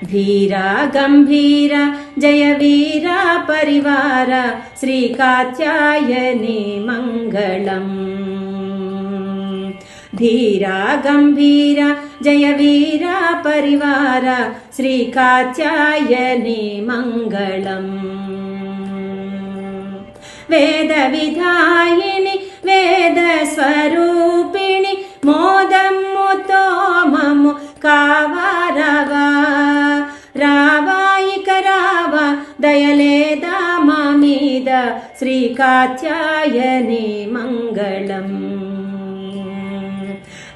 धीरा गंभीर जय वीर परिवार श्री कात्यायनी मंगलम्। धीरा गंभीर जय वीर परिवार श्री कात्यायनी मंगलम्। वेद विधायिनी वेद स्वरूपिणी मोदम्मु तोममु कावारवा रावाइक रावा दयलेदा मामीद श्री कात्यायनी मंगलम्।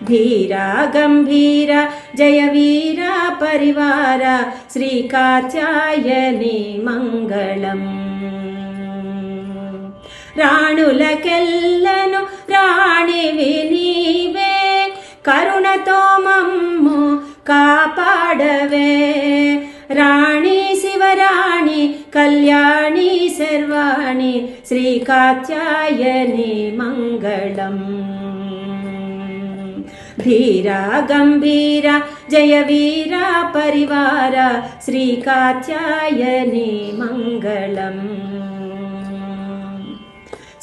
धीरा गंभीर जय वीर परिवार श्री कात्यायनी मंगलम्। రాణులకెల్లను రాణివి నీవే కరుణతో మమ్ము కాపాడవే రాణి శివరాణి కళ్యాణి సర్వాణి శ్రీ కాత్యాయని మంగళం। ధీరా గంభీర జయ వీర పరివార శ్రీ కాత్యాయని మంగళం।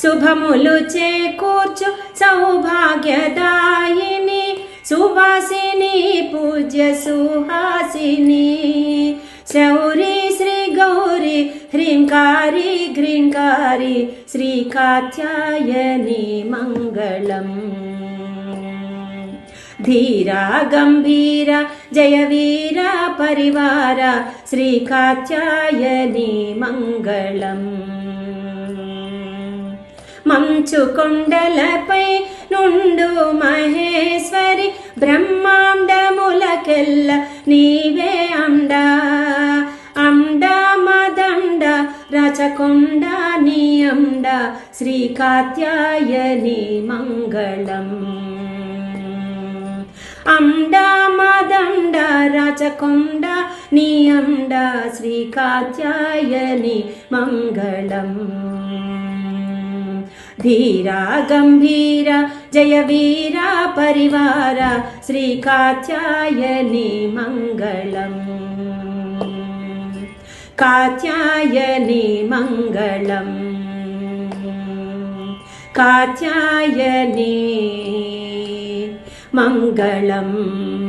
శుభములు చేకూర్చు సౌభాగ్యదాయిని సువాసిని పూజ్య సుహాసిని శౌరి శ్రీ గౌరి హ్రీంకారి గ్రీంకారి శ్రీ కాత్యాయని మంగళం। ధీరా గంభీర జయ వీర పరివార శ్రీ కాత్యాయని మంగళం। మంచు కొండలపై నుండు మహేశ్వరి బ్రహ్మాండములకెల్ల నీవే అండ అండ మదండ రచకొండ నీ అండ శ్రీ కాత్యాయని మంగళం। అండ మదండ రచకొండ నీ అండ శ్రీ కాత్యాయని మంగళం। धीरा गंभीर जय वीर परिवार श्री कात्यायनी मंगलम्। कात्यायनी मंगलम्। कात्यायनी मंगलम्।